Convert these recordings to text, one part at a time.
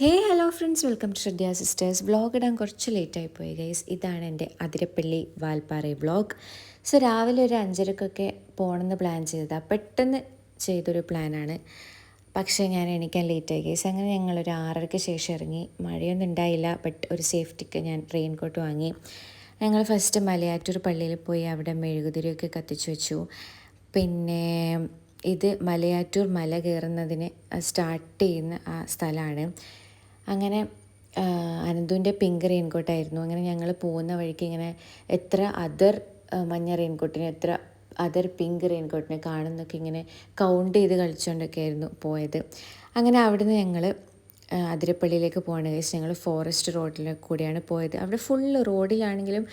Hello friends, welcome to ശ്രദ്ധ sisters. Vlog ഇടാൻ കുറച്ച് ലേറ്റായി പോയി ഗൈസ്. ഇതാണ് എൻ്റെ അതിരപ്പള്ളി വാൽപ്പാറ വ്ളോഗ്. സോ രാവിലെ ഒരു 5:30ക്കൊക്കെ പോകണമെന്ന് പ്ലാൻ ചെയ്തതാണ്. പെട്ടെന്ന് ചെയ്തൊരു പ്ലാനാണ്. പക്ഷേ ഞാൻ എണീക്കാൻ ലേറ്റായി ഗൈസ്. അങ്ങനെ ഞങ്ങളൊരു 6:30ക്ക് ശേഷം ഇറങ്ങി. മഴയൊന്നും ഉണ്ടായില്ല, ബട്ട് ഒരു സേഫ്റ്റിക്ക് ഞാൻ റെയിൻകോട്ട് വാങ്ങി. ഞങ്ങൾ ഫസ്റ്റ് മലയാറ്റൂർ പള്ളിയിൽ പോയി അവിടെ മെഴുകുതിരിയൊക്കെ കത്തിച്ചു വെച്ചു. പിന്നെ ഇത് മലയാറ്റൂർ മല കയറുന്നതിന് സ്റ്റാർട്ട് ചെയ്യുന്ന ആ സ്ഥലമാണ്. അങ്ങനെ അനന്തുവിൻ്റെ പിങ്ക് റെയിൻകോട്ടായിരുന്നു. അങ്ങനെ ഞങ്ങൾ പോകുന്ന വഴിക്ക് ഇങ്ങനെ എത്ര അതർ മഞ്ഞ റെയിൻകോട്ടിന്, എത്ര അതർ പിങ്ക് റെയിൻകോട്ടിനെ കാണുന്നൊക്കെ ഇങ്ങനെ കൗണ്ട് ചെയ്ത് കളിച്ചുകൊണ്ടൊക്കെ ആയിരുന്നു പോയത്. അങ്ങനെ അവിടുന്ന് ഞങ്ങൾ അതിരപ്പള്ളിയിലേക്ക് പോകണ കേസ് ഞങ്ങൾ ഫോറസ്റ്റ് റോഡിൽ കൂടിയാണ് പോയത്. അവിടെ ഫുള്ള് റോഡിലാണെങ്കിലും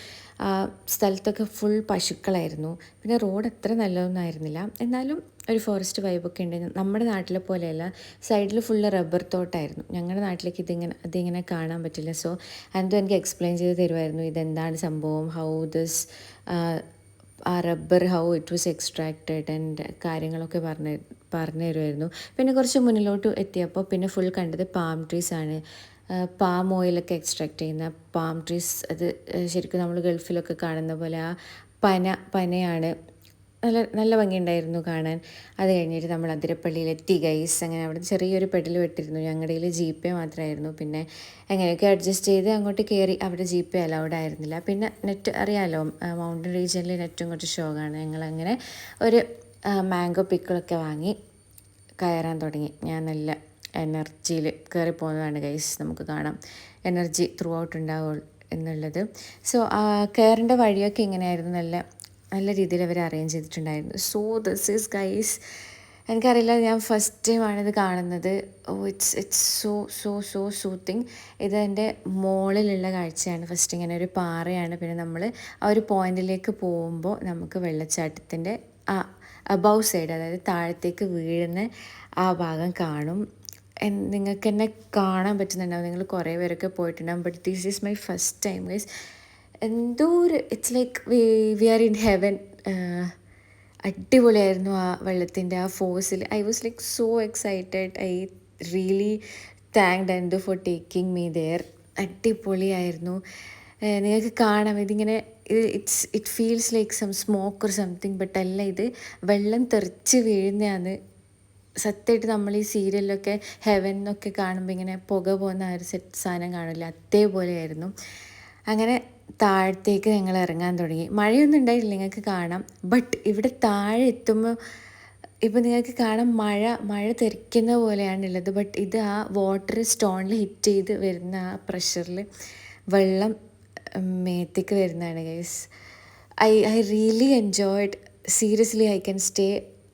സ്ഥലത്തൊക്കെ ഫുൾ പശുക്കളായിരുന്നു. പിന്നെ റോഡ് അത്ര നല്ലതൊന്നും ആയിരുന്നില്ല, എന്നാലും ഒരു ഫോറസ്റ്റ് വൈബൊക്കെ ഉണ്ട്. നമ്മുടെ നാട്ടിലെ പോലെയല്ല, സൈഡിൽ ഫുള്ള് റബ്ബർ തോട്ടായിരുന്നു. ഞങ്ങളുടെ നാട്ടിലേക്ക് അതിങ്ങനെ കാണാൻ പറ്റില്ല. സോ എന്തോ എനിക്ക് എക്സ്പ്ലെയിൻ ചെയ്ത് തരുമായിരുന്നു ഇതെന്താണ് സംഭവം, ഹൗ ദിസ് ആ rubber how it was extracted and കാര്യങ്ങളൊക്കെ പറഞ്ഞു തരുമായിരുന്നു. പിന്നെ കുറച്ച് മുന്നിലോട്ട് എത്തിയപ്പോൾ പിന്നെ ഫുൾ കണ്ടത് പാം ട്രീസാണ്. പാം ഓയിലൊക്കെ എക്സ്ട്രാക്ട് ചെയ്യുന്ന പാം ട്രീസ്. അത് ശരിക്കും നമ്മൾ ഗൾഫിലൊക്കെ കാണുന്ന പോലെ ആ പനയാണ്. നല്ല നല്ല ഭംഗിയുണ്ടായിരുന്നു കാണാൻ. അത് കഴിഞ്ഞിട്ട് നമ്മൾ അതിരപ്പള്ളിയിലെത്തി ഗൈസ്. അങ്ങനെ അവിടെ ചെറിയൊരു പെഡൽ വെട്ടിയിരുന്നു. ഞങ്ങളുടെ കയ്യിൽ ജീപ്പേ മാത്രമായിരുന്നു. പിന്നെ എങ്ങനെയൊക്കെ അഡ്ജസ്റ്റ് ചെയ്ത് അങ്ങോട്ട് കയറി. അവിടെ ജീപ്പേ അലൗഡ് ആയിരുന്നില്ല. പിന്നെ നെറ്റ് അറിയാമല്ലോ, മൗണ്ടൻ റീജിയനിൽ നെറ്റും കുറച്ച് ഷോക്കാണ്. ഞങ്ങളങ്ങനെ ഒരു മാംഗോ പിക്കിളൊക്കെ വാങ്ങി കയറാൻ തുടങ്ങി. ഞാൻ നല്ല എനർജിയിൽ കയറി പോകുന്നതാണ് ഗൈസ്. നമുക്ക് കാണാം എനർജി ത്രൂ ഔട്ട് ഉണ്ടാവും എന്നുള്ളത്. സോ കയറേണ്ട വഴിയൊക്കെ ഇങ്ങനെയായിരുന്നു. നല്ല രീതിയിൽ അവർ അറേഞ്ച് ചെയ്തിട്ടുണ്ടായിരുന്നു. സോ ദിസ് ഈസ് ഗൈസ്, എനിക്കറിയില്ല, ഞാൻ ഫസ്റ്റ് ടൈമാണിത് കാണുന്നത്. It's so so so soothing. ഇതെൻ്റെ മുകളിലുള്ള കാഴ്ചയാണ്. ഫസ്റ്റ് ഇങ്ങനെ ഒരു പാറയാണ്. പിന്നെ നമ്മൾ ആ ഒരു പോയിന്റിലേക്ക് പോകുമ്പോൾ നമുക്ക് വെള്ളച്ചാട്ടത്തിൻ്റെ ആ അബവ് സൈഡ്, അതായത് താഴത്തേക്ക് വീഴുന്ന ആ ഭാഗം കാണും. നിങ്ങൾക്ക് എന്നെ കാണാൻ പറ്റുന്നുണ്ടാവും. നിങ്ങൾ കുറേ പേരൊക്കെ പോയിട്ടുണ്ടാകും. But this is my first time guys. എന്തോ ഒരു it's like we are in heaven. അടിപൊളിയായിരുന്നു ആ വെള്ളത്തിൻ്റെ ആ ഫോഴ്സിൽ. I was like so excited. I really thanked Anandu for taking me there. അടിപൊളിയായിരുന്നു. നിങ്ങൾക്ക് കാണാം ഇതിങ്ങനെ it feels like some smoke or something, but അല്ല, ഇത് വെള്ളം തെറിച്ച് വീഴുന്നതാണ്. സത്യമായിട്ട് നമ്മൾ ഈ സീരിയലിലൊക്കെ ഹെവൻ എന്നൊക്കെ കാണുമ്പോൾ ഇങ്ങനെ പുക പോകുന്ന ആ ഒരു സാധനം കാണില്ല, അതേപോലെയായിരുന്നു. അങ്ങനെ താഴത്തേക്ക് ഞങ്ങൾ ഇറങ്ങാൻ തുടങ്ങി. മഴയൊന്നും ഉണ്ടായിട്ടില്ല, നിങ്ങൾക്ക് കാണാം. ബട്ട് ഇവിടെ താഴെ എത്തുമ്പോൾ ഇപ്പോൾ നിങ്ങൾക്ക് കാണാം മഴ തെറിക്കുന്ന പോലെയാണുള്ളത്. ബട്ട് ഇത് ആ വാട്ടർ സ്റ്റോണിൽ ഹിറ്റ് ചെയ്ത് വരുന്ന ആ പ്രഷറിൽ വെള്ളം മേത്തേക്ക് വരുന്നതാണ് guys. I really enjoyed. Seriously I can stay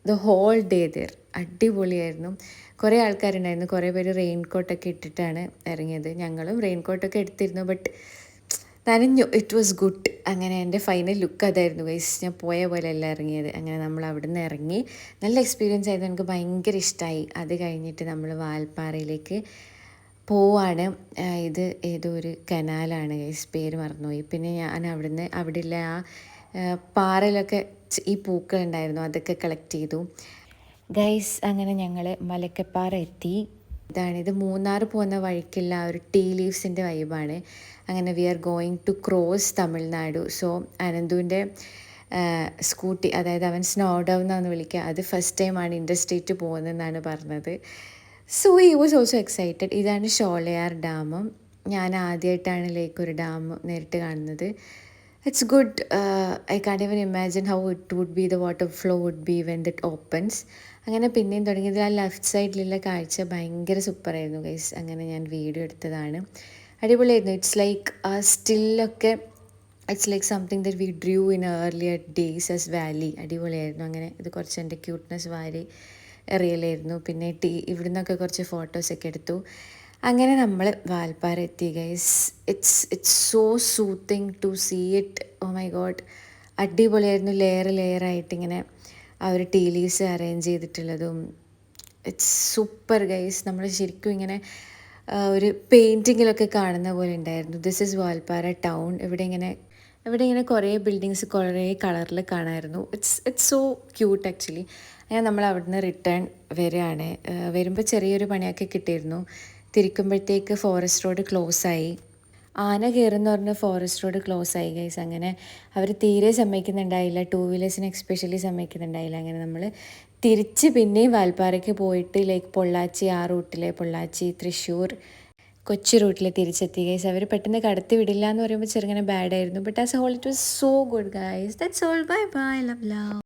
the whole day there. അടിപൊളിയായിരുന്നു. കുറേ ആൾക്കാരുണ്ടായിരുന്നു. കുറേ പേര് റെയിൻകോട്ടൊക്കെ ഇട്ടിട്ടാണ് ഇറങ്ങിയത്. ഞങ്ങളും റെയിൻകോട്ടൊക്കെ എടുത്തിരുന്നു, ബട്ട് നനഞ്ഞു. It was good. അങ്ങനെ എൻ്റെ ഫൈനൽ ലുക്ക് അതായിരുന്നു ഗൈസ്. ഞാൻ പോയ പോലെ അല്ല ഇറങ്ങിയത്. അങ്ങനെ നമ്മൾ അവിടെ നിന്ന് ഇറങ്ങി. നല്ല എക്സ്പീരിയൻസ് ആയിരുന്നു. എനിക്ക് ഭയങ്കര ഇഷ്ടമായി. അത് കഴിഞ്ഞിട്ട് നമ്മൾ വാൽപ്പാറയിലേക്ക് പോവാണ്. ഇത് ഏതോ ഒരു കനാലാണ് ഗൈസ്, പേര് മറന്നുപോയി. പിന്നെ ഞാൻ അവിടെയുള്ള ആ പാറയിലൊക്കെ ഈ പൂക്കളുണ്ടായിരുന്നു, അതൊക്കെ കളക്ട് ചെയ്തു ഗൈസ്. അങ്ങനെ ഞങ്ങൾ മലക്കപ്പാറ എത്തി. ഇത് മൂന്നാർ പോകുന്ന വഴിക്കുള്ള ഒരു ടീ ലീവ്സിൻ്റെ വൈബാണ്. അങ്ങനെ we are going to cross Tamilnadu. So അനന്തുവിൻ്റെ സ്കൂട്ടി, അതായത് അവൻ സ്നോ ഡൗൺ എന്നാണ് വിളിക്കുക, അത് ഫസ്റ്റ് ടൈമാണ് ഇൻഡർസ്റ്റേറ്റ് പോകുന്നതെന്നാണ് പറഞ്ഞത്. So he was also excited. ഇതാണ് ഷോളയാർ ഡാം. ഞാൻ ആദ്യമായിട്ടാണ് ഒരു ഡാം നേരിട്ട് കാണുന്നത്. It's good. I can't even imagine how it would be, the water flow would be when that opens. അങ്ങനെ പിന്നെയും തുടങ്ങിയത്. ആ ലെഫ്റ്റ് സൈഡിലുള്ള കാഴ്ച ഭയങ്കര സൂപ്പറായിരുന്നു ഗൈസ്. അങ്ങനെ ഞാൻ വീഡിയോ എടുത്തതാണ്. അടിപൊളിയായിരുന്നു. ഇറ്റ്സ് ലൈക്ക് സ്റ്റില്ലൊക്കെ it's like something that we drew in earlier days as valley. അടിപൊളിയായിരുന്നു. അങ്ങനെ ഇത് കുറച്ച് എൻ്റെ ക്യൂട്ട്നെസ് വാരി എറിയലായിരുന്നു. പിന്നെ ഇവിടെ നിന്നൊക്കെ കുറച്ച് ഫോട്ടോസൊക്കെ എടുത്തു. അങ്ങനെ നമ്മൾ വാൽപ്പാറ എത്തി guys. It's so soothing to see it. Oh my god, അടിപൊളിയായിരുന്നു. ലെയറായിട്ട് ഇങ്ങനെ ആ ഒരു ടീ ലീവ്സ് അറേഞ്ച് ചെയ്തിട്ടുള്ളതും ഇറ്റ്സ് സൂപ്പർ ഗൈസ്. നമ്മൾ ശരിക്കും ഇങ്ങനെ ഒരു പെയിൻറ്റിങ്ങിലൊക്കെ കാണുന്ന പോലെ ഉണ്ടായിരുന്നു. This is Valparai town. ഇവിടെ ഇങ്ങനെ കുറേ ബിൽഡിങ്സ് കുറേ കളറിൽ കാണാമായിരുന്നു. It's so cute actually. അങ്ങനെ നമ്മൾ അവിടുന്ന് റിട്ടേൺ വരികയാണ്. വരുമ്പോൾ ചെറിയൊരു പണിയൊക്കെ കിട്ടിയിരുന്നു. തിരിക്കുമ്പോഴത്തേക്ക് ഫോറസ്റ്റ് റോഡ് ക്ലോസ് ആയി. ആന കയറുമെന്ന് പറഞ്ഞ് ഫോറസ്റ്റ് റോഡ് ക്ലോസ് ആയി ഗൈസ്. അങ്ങനെ അവർ തീരെ സമ്മതിക്കുന്നുണ്ടായില്ല, ടൂ വീലേഴ്സിന് എക്സ്പെഷ്യലി സമ്മതിക്കുന്നുണ്ടായില്ല. അങ്ങനെ നമ്മൾ തിരിച്ച് പിന്നെയും വാൽപ്പാറയ്ക്ക് പോയിട്ട് ലൈക്ക് പൊള്ളാച്ചി, ആ റൂട്ടിലെ പൊള്ളാച്ചി, തൃശ്ശൂർ, കൊച്ചി റൂട്ടിൽ തിരിച്ചെത്തി ഗൈസ്. അവർ പെട്ടെന്ന് കടത്തി വിടില്ല എന്ന് പറയുമ്പോൾ ചെറുങ്ങനെ ബാഡായിരുന്നു. But as a whole it was so good guys. That's all. Bye bye. Love love.